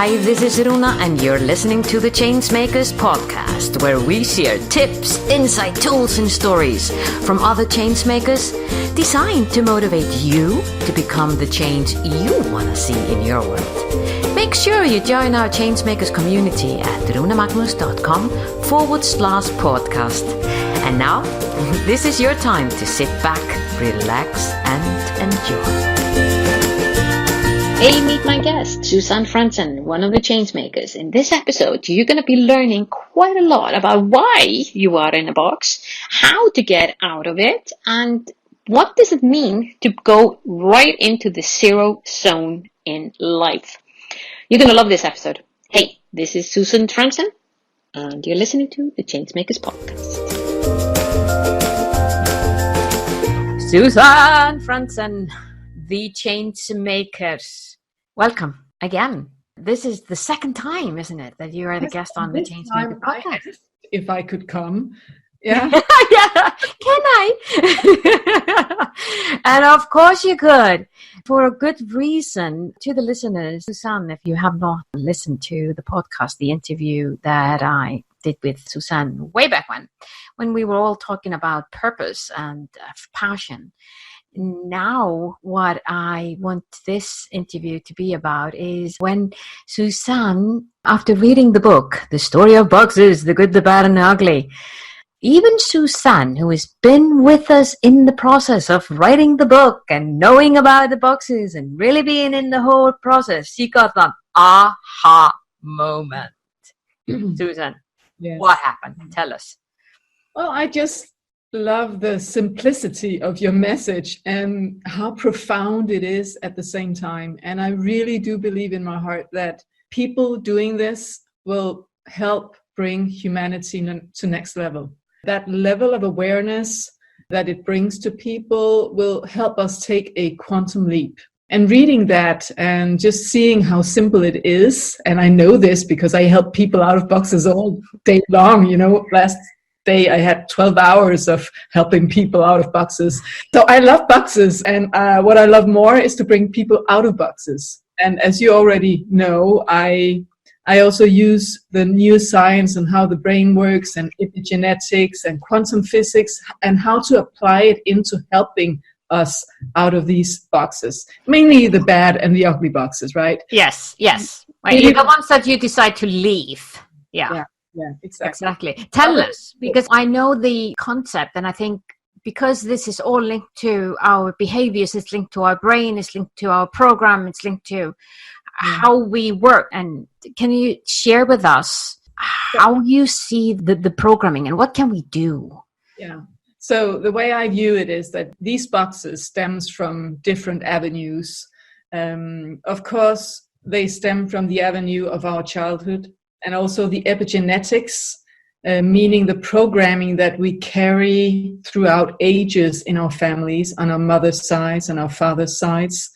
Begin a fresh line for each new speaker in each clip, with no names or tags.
Hi, this is Runa, and you're listening to the Changemakers podcast, where we share tips, insight, tools, and stories from other changemakers designed to motivate you to become the change you want to see in your world. Make sure you join our Changemakers community at runamagnus.com/podcast. And now, this is your time to sit back, relax, and enjoy. Hey, meet my guest, Susanne Frandsen, one of the Changemakers. In this episode, you're going to be learning quite a lot about why you are in a box, how to get out of it, and what does it mean to go right into the zero zone in life. You're going to love this episode. Hey, this is Susanne Frandsen, and you're listening to the Changemakers podcast. Susanne Frandsen, the Changemakers. Welcome again. This is the second time, isn't it, that you are the guest on the Changemakers podcast?
If I could come. Yeah.
Yeah. Can I? And of course you could. For a good reason. To the listeners, Susanne, if you have not listened to the podcast, the interview that I did with Susanne way back when we were all talking about purpose and passion. Now, what I want this interview to be about is when Susanne, after reading the book, The Story of Boxes, The Good, the Bad, and the Ugly, even Susanne, who has been with us in the process of writing the book and knowing about the boxes and really being in the whole process, she got an aha moment. Susanne, yes. What happened? Tell us.
Well, I just love the simplicity of your message and how profound it is at the same time. And I really do believe in my heart that people doing this will help bring humanity to next level. That level of awareness that it brings to people will help us take a quantum leap. And reading that and just seeing how simple it is, and I know this because I help people out of boxes all day long, last day I had 12 hours of helping people out of boxes. So I love boxes, and what I love more is to bring people out of boxes. And as you already know, I also use the new science and how the brain works and epigenetics and quantum physics and how to apply it into helping us out of these boxes, mainly the bad and the ugly boxes, right?
Yes. Right. You're the ones that you decide to leave. Yeah, exactly. Tell us, because I know the concept, and I think because this is all linked to our behaviors, it's linked to our brain, it's linked to our program, it's linked to how we work. And can you share with us how you see the programming and what can we do?
Yeah. So the way I view it is that these boxes stems from different avenues. Of course, they stem from the avenue of our childhood and also the epigenetics, meaning the programming that we carry throughout ages in our families, on our mother's sides and our father's sides,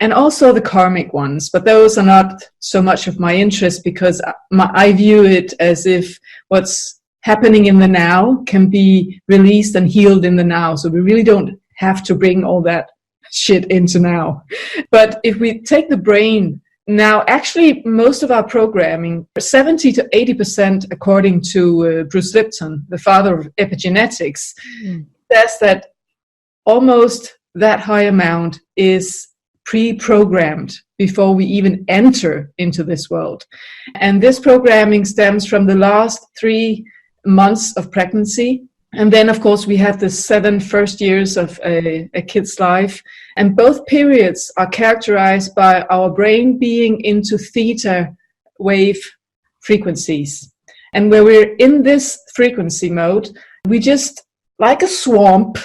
and also the karmic ones. But those are not so much of my interest because I view it as if what's happening in the now can be released and healed in the now. So we really don't have to bring all that shit into now. But if we take the brain now, actually most of our programming, 70 to 80%, according to Bruce Lipton, the father of epigenetics, says that almost that high amount is pre-programmed before we even enter into this world. And this programming stems from the last 3 months of pregnancy. And then, of course, we have the 7 first years of a kid's life. And both periods are characterized by our brain being into theta wave frequencies. And where we're in this frequency mode, we just, like a swamp,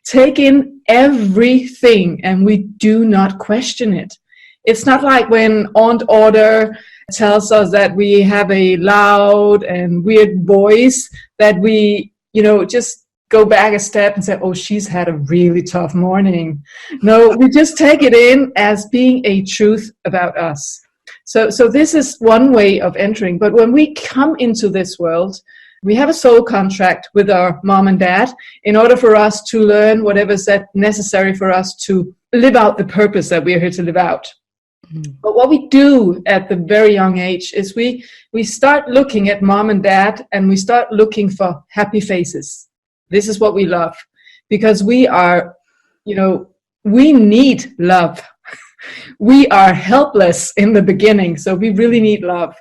take in everything and we do not question it. It's not like when Aunt Order tells us that we have a loud and weird voice that we, just go back a step and say, oh, she's had a really tough morning. No, we just take it in as being a truth about us. So this is one way of entering. But when we come into this world, we have a soul contract with our mom and dad in order for us to learn whatever's necessary for us to live out the purpose that we're here to live out. But what we do at the very young age is we start looking at mom and dad, and we start looking for happy faces. This is what we love, because we are, we need love. We are helpless in the beginning, so we really need love.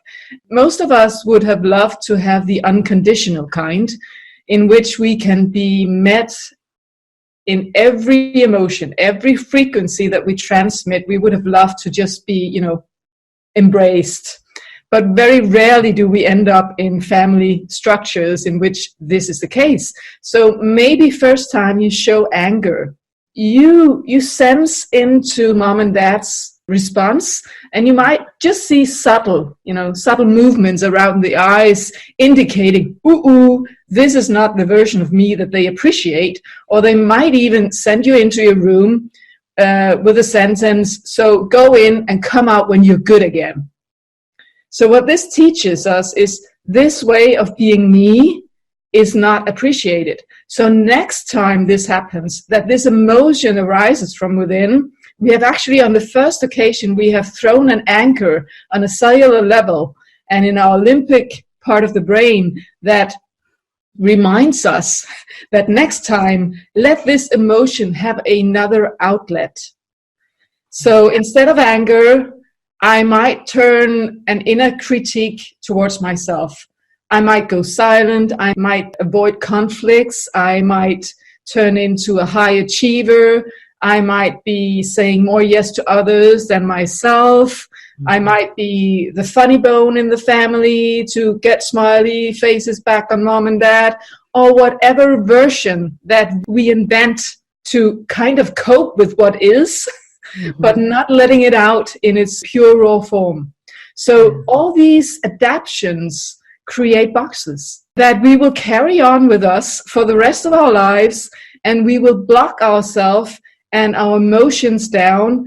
Most of us would have loved to have the unconditional kind, in which we can be met in every emotion, every frequency that we transmit. We would have loved to just be, embraced. But very rarely do we end up in family structures in which this is the case. So maybe first time you show anger, you sense into mom and dad's response, and you might just see subtle movements around the eyes indicating, ooh, this is not the version of me that they appreciate. Or they might even send you into your room with a sentence, so go in and come out when you're good again. So what this teaches us is this way of being me is not appreciated. So next time this happens, that this emotion arises from within, we have actually, on the first occasion, we have thrown an anchor on a cellular level and in our limbic part of the brain that reminds us that next time, let this emotion have another outlet. So instead of anger, I might turn an inner critique towards myself. I might go silent. I might avoid conflicts. I might turn into a high achiever. I might be saying more yes to others than myself. I might be the funny bone in the family to get smiley faces back on mom and dad, or whatever version that we invent to kind of cope with what is, but not letting it out in its pure raw form. So all these adaptions create boxes that we will carry on with us for the rest of our lives, and we will block ourselves and our emotions down,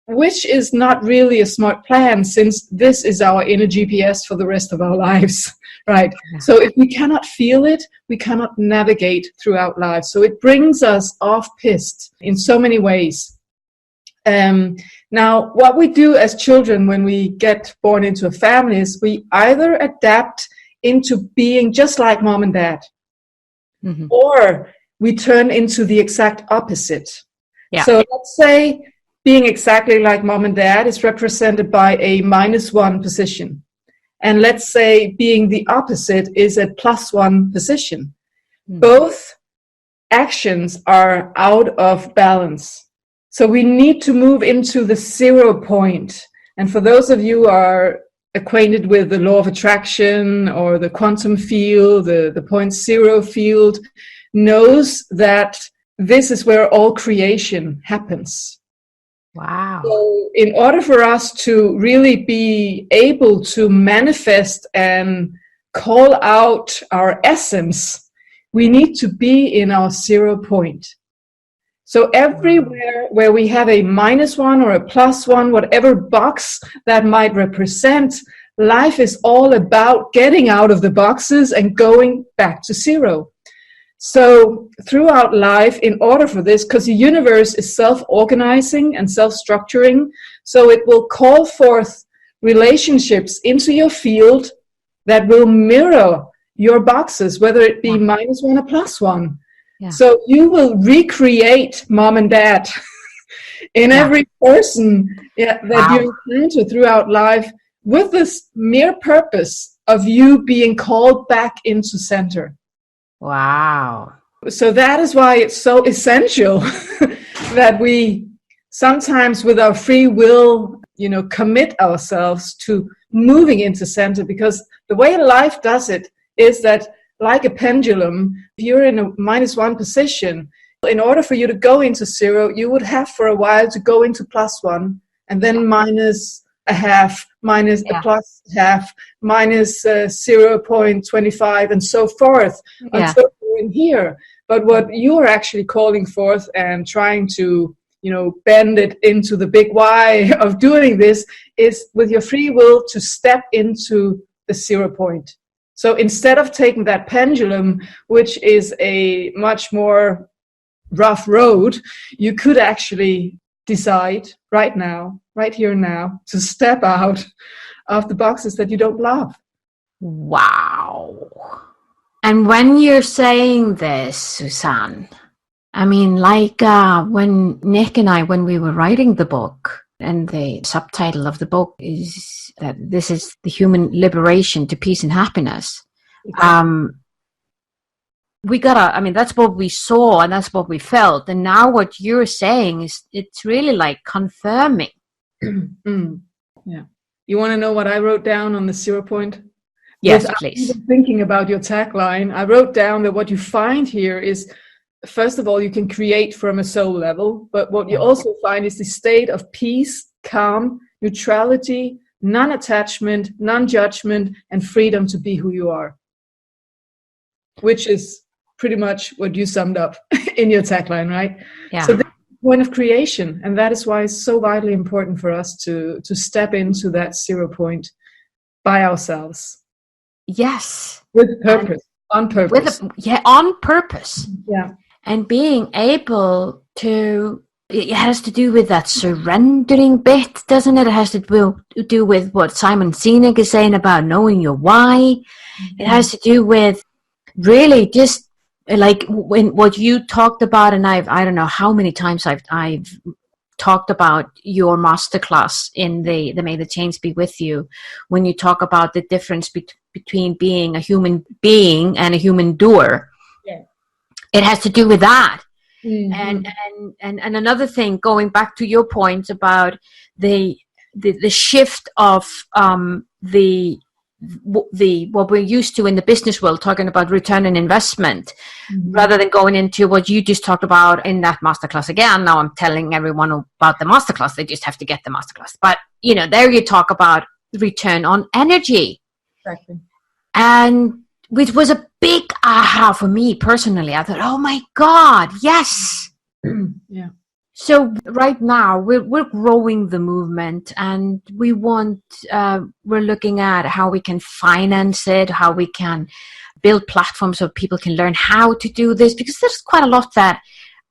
which is not really a smart plan, since this is our inner GPS for the rest of our lives, right? So if we cannot feel it, we cannot navigate throughout life. So it brings us off-piste in so many ways. Now, what we do as children when we get born into a family is we either adapt into being just like mom and dad, or we turn into the exact opposite. Yeah. So let's say being exactly like mom and dad is represented by a -1 position. And let's say being the opposite is a +1 position. Both actions are out of balance. So we need to move into the 0 point. And for those of you who are acquainted with the law of attraction or the quantum field, the point 0 field, knows that this is where all creation happens.
Wow.
So in order for us to really be able to manifest and call out our essence, we need to be in our 0 point. So everywhere where we have a -1 or a +1, whatever box that might represent, life is all about getting out of the boxes and going back to 0. So throughout life, in order for this, because the universe is self-organizing and self-structuring, so it will call forth relationships into your field that will mirror your boxes, whether it be -1 or +1. Yeah. So you will recreate mom and dad in every person that you encounter throughout life, with this mere purpose of you being called back into center.
Wow.
So that is why it's so essential that we sometimes with our free will, commit ourselves to moving into center, because the way life does it is that, like a pendulum, if you're in a -1 position, in order for you to go into 0, you would have for a while to go into +1, and then -0.5, minus a +0.5, minus 0.25, and so forth, until you're in here. But what you're actually calling forth and trying to, bend it into the big Y of doing this is with your free will to step into the 0 point. So instead of taking that pendulum, which is a much more rough road, you could actually decide right now, right here and now, to step out of the boxes that you don't love.
Wow. And when you're saying this, Susanne, I mean, like when Nick and I, when we were writing the book, and the subtitle of the book is that this is the human liberation to peace and happiness. Exactly. That's what we saw and that's what we felt. And now what you're saying is it's really like confirming.
Yeah. You want to know what I wrote down on the 0 point?
Yes, please.
Even thinking about your tagline, I wrote down that what you find here is, first of all, you can create from a soul level, but what you also find is the state of peace, calm, neutrality, non-attachment, non-judgment, and freedom to be who you are, which is pretty much what you summed up in your tagline, right?
Yeah.
So this is the point of creation, and that is why it's so vitally important for us to step into that 0 point by ourselves.
Yes.
With purpose, on purpose.
On purpose.
Yeah.
And being able to, it has to do with that surrendering bit, doesn't it? It has to do with what Simon Sinek is saying about knowing your why. Mm-hmm. It has to do with really just like when what you talked about, and I don't know how many times I've talked about your masterclass in the May the Change Be With You, when you talk about the difference between being a human being and a human doer. Yeah. It has to do with that. Mm-hmm. And another thing, going back to your point about the shift of the what we're used to in the business world, talking about return on investment, rather than going into what you just talked about in that masterclass again. Now I'm telling everyone about the masterclass. They just have to get the masterclass. But, there you talk about return on energy.
Exactly.
And which was a big aha for me personally. I thought, oh my God, yes.
Yeah.
So right now we're growing the movement, and we're looking at how we can finance it, how we can build platforms so people can learn how to do this, because there's quite a lot that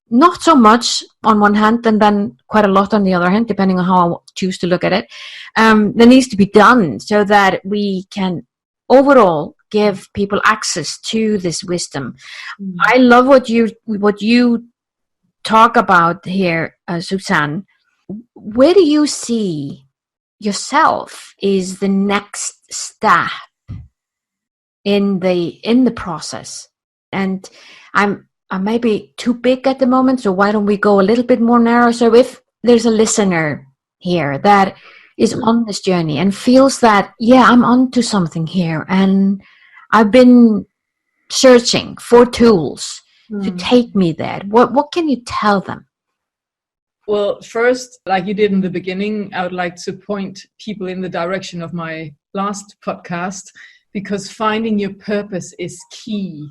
not so much on one hand and then quite a lot on the other hand, depending on how I choose to look at it. There needs to be done so that we can overall give people access to this wisdom. I love what you talk about here, Susanne. Where do you see yourself is the next step in the process? And I'm maybe too big at the moment, so why don't we go a little bit more narrow? So if there's a listener here that is on this journey and feels that, I'm onto something here, and I've been searching for tools to take me there, what can you tell them?
Well, first, like you did in the beginning, I would like to point people in the direction of my last podcast, because finding your purpose is key.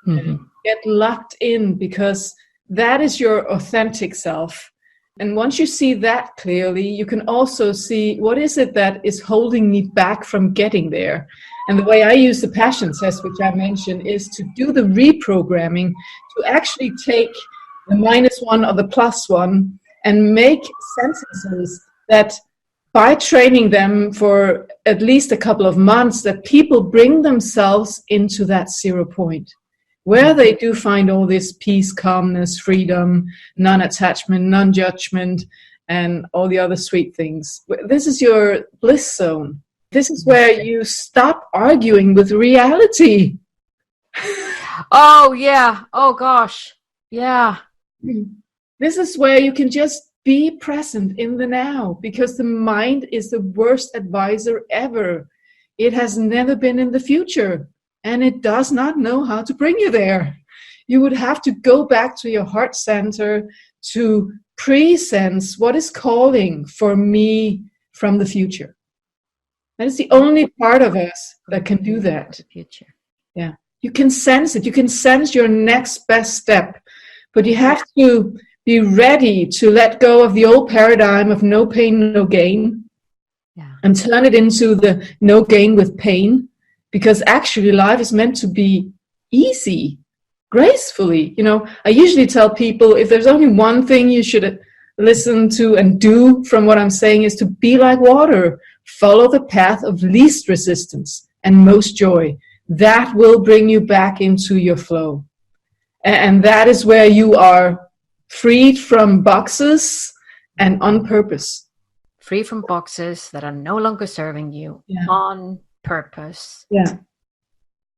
Mm-hmm. Get locked in, because that is your authentic self. And once you see that clearly, you can also see what is it that is holding me back from getting there. And the way I use the Passion Test, which I mentioned, is to do the reprogramming, to actually take the -1 or the +1 and make sentences that, by training them for at least a couple of months, that people bring themselves into that 0 point, where they do find all this peace, calmness, freedom, non-attachment, non-judgment, and all the other sweet things. This is your bliss zone. This is where you stop arguing with reality.
Oh, yeah. Oh, gosh. Yeah.
This is where you can just be present in the now, because the mind is the worst advisor ever. It has never been in the future, and it does not know how to bring you there. You would have to go back to your heart center to pre-sense what is calling for me from the future. That is the only part of us that can do that.
Future.
Yeah. You can sense it. You can sense your next best step. But you have to be ready to let go of the old paradigm of no pain, no gain. Yeah. And turn it into the no gain with pain. Because actually life is meant to be easy, gracefully. I usually tell people, if there's only one thing you should listen to and do from what I'm saying is to be like water. Follow the path of least resistance and most joy. That will bring you back into your flow. And that is where you are freed from boxes and on purpose.
Free from boxes that are no longer serving you, on purpose.
Yeah.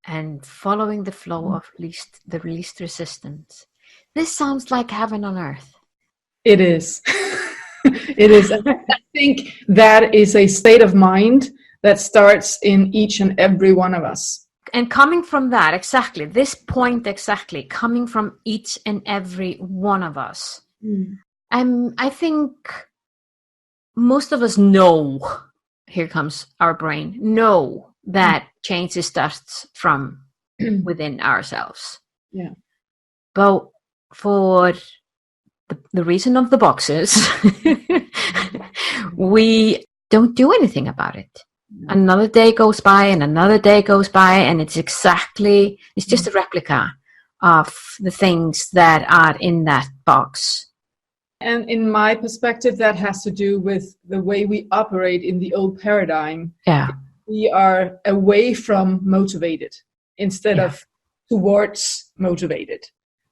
And following the flow of the least resistance. This sounds like heaven on earth.
It is. It is. I think that is a state of mind that starts in each and every one of us.
And coming from that, exactly, this point exactly, coming from each and every one of us. I think most of us know, here comes our brain, know that change starts from within ourselves.
Yeah.
But for the reason of the boxes, we don't do anything about it. Another day goes by and another day goes by, and it's just a replica of the things that are in that box.
And in my perspective, that has to do with the way we operate in the old paradigm.
Yeah.
We are away from motivated instead of towards motivated.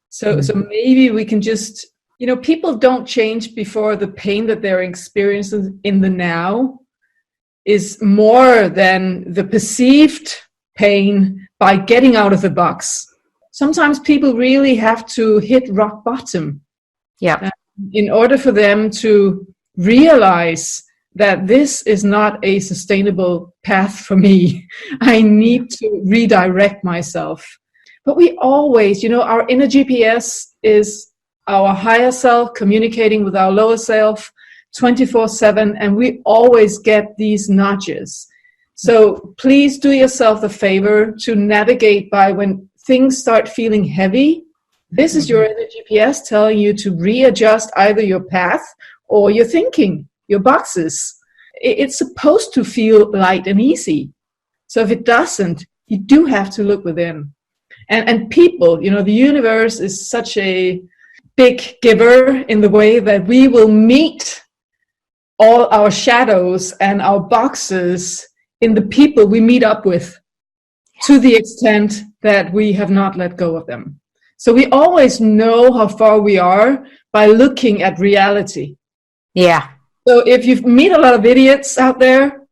So maybe we can just, people don't change before the pain that they're experiencing in the now is more than the perceived pain by getting out of the box. Sometimes people really have to hit rock bottom.
Yeah.
In order for them to realize that this is not a sustainable path for me. I need to redirect myself. But we always, our inner GPS is our higher self communicating with our lower self 24/7, and we always get these nudges. So please do yourself the favor to navigate by when things start feeling heavy. This is your inner GPS telling you to readjust either your path or your thinking, your boxes. It's supposed to feel light and easy. So if it doesn't, you do have to look within. And people, the universe is such a big giver in the way that we will meet all our shadows and our boxes in the people we meet up with, to the extent that we have not let go of them. So we always know how far we are by looking at reality.
Yeah.
So if you meet a lot of idiots out there,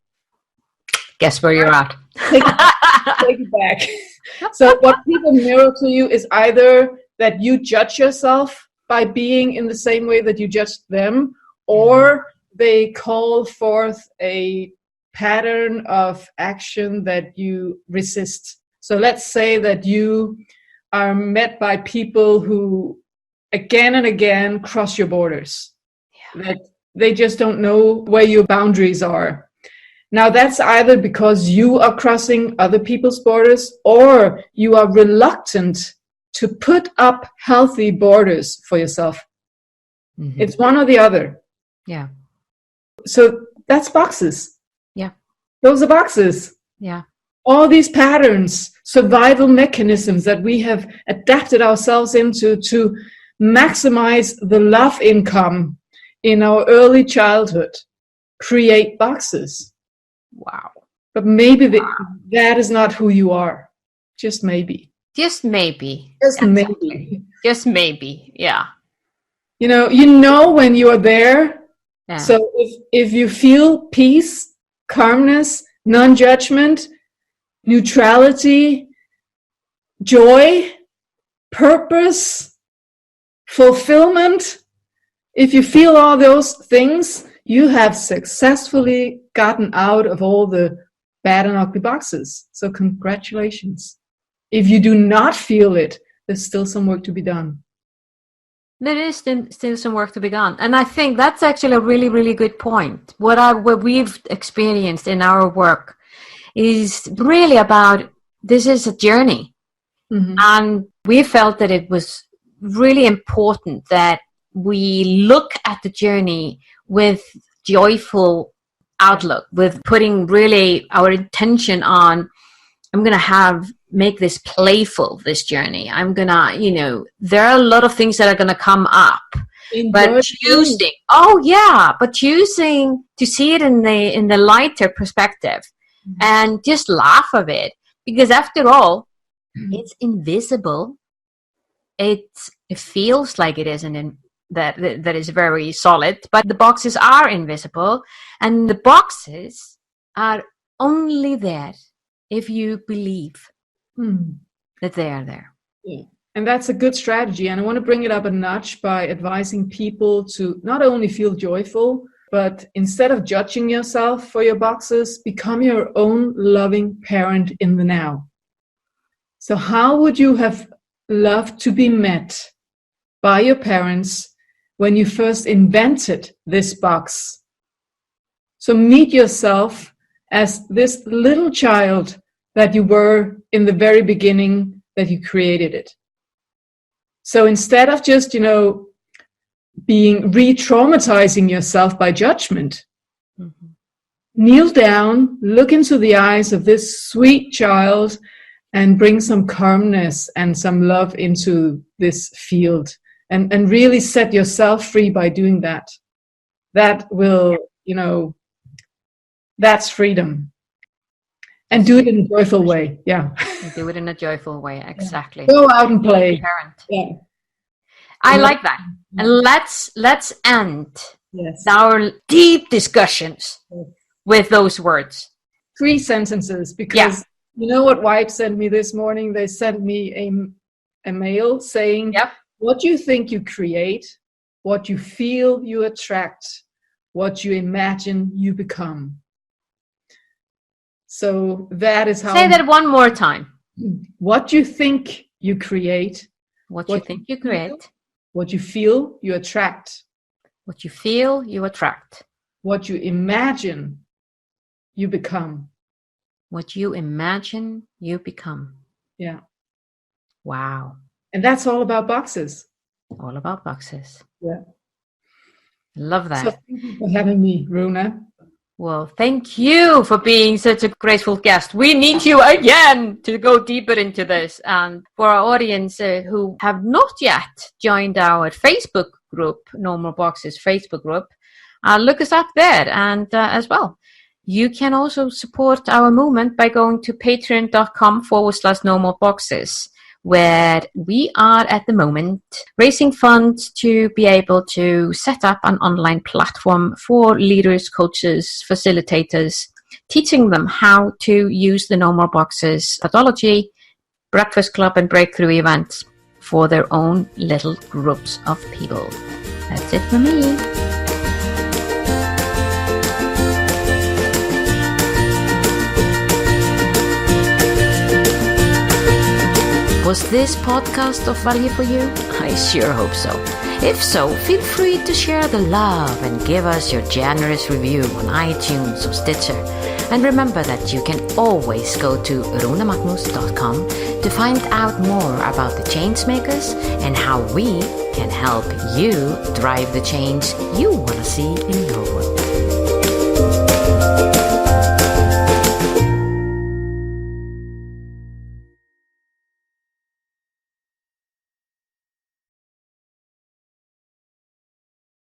guess where you're at.
Take it back. So what people mirror to you is either that you judge yourself by being in the same way that you judged them, or they call forth a pattern of action that you resist. So let's say that you are met by people who again and again cross your borders. That they just don't know where your boundaries are. Now that's either because you are crossing other people's borders, or you are reluctant to put up healthy borders for yourself. It's one or the other.
Yeah.
So that's boxes.
Yeah.
Those are boxes.
Yeah.
All these patterns, survival mechanisms that we have adapted ourselves into to maximize the love income in our early childhood, create boxes.
Wow.
But maybe that is not who you are. Just maybe.
Just maybe.
Just
exactly.
maybe.
Just maybe. Yeah.
You know when you are there.
Yeah.
So if you feel peace, calmness, non-judgment, neutrality, joy, purpose, fulfillment, if you feel all those things, you have successfully gotten out of all the bad and ugly boxes. So congratulations. If you do not feel it, there's still some work to be done.
There is still some work to be done. And I think that's actually a really, really good point. What we've experienced in our work is really about, this is a journey. And we felt that it was really important that we look at the journey with joyful outlook, with putting really our intention on, I'm going to make this playful, this journey. I'm going to, there are a lot of things that are going to come up
Enjoy
but choosing to see it in the lighter perspective, and just laugh of it, because after all, it's invisible. It feels like it isn't that is very solid, but the boxes are invisible, and the boxes are only there if you believe that they are there.
Yeah. And that's a good strategy. And I want to bring it up a notch by advising people to not only feel joyful, but instead of judging yourself for your boxes, become your own loving parent in the now. So how would you have loved to be met by your parents when you first invented this box? So meet yourself as this little child that you were in the very beginning that you created it. So instead of just, being re-traumatizing yourself by judgment, kneel down, look into the eyes of this sweet child, and bring some calmness and some love into this field, and really set yourself free by doing that. That will, that's freedom. And do it in a joyful way. Yeah.
Do it in a joyful way. Exactly.
Go out and play.
Yeah. I like that. And let's end our deep discussions with those words.
3 sentences, because you know what White sent me this morning? They sent me a mail saying, what you think you create, what you feel you attract, what you imagine you become. So that is how...
Say that one more time.
What you think you create.
What you think you create.
What you feel you attract.
What you feel you attract.
What you imagine you become.
What you imagine you become.
Yeah.
Wow.
And that's all about boxes.
All about boxes.
Yeah.
Love that.
So thank you for having me, Runa.
Well, thank you for being such a graceful guest. We need you again to go deeper into this. And for our audience who have not yet joined our Facebook group, Normal Boxes Facebook group, look us up there. And as well, you can also support our movement by going to patreon.com/Normal Boxes, where we are at the moment raising funds to be able to set up an online platform for leaders, coaches, facilitators, teaching them how to use the Normal Boxes methodology, breakfast club and breakthrough events for their own little groups of people. That's it for me. Was this podcast of value for you? I sure hope so. If so, feel free to share the love and give us your generous review on iTunes or Stitcher. And remember that you can always go to runamagnus.com to find out more about the Changemakers and how we can help you drive the change you want to see in your world.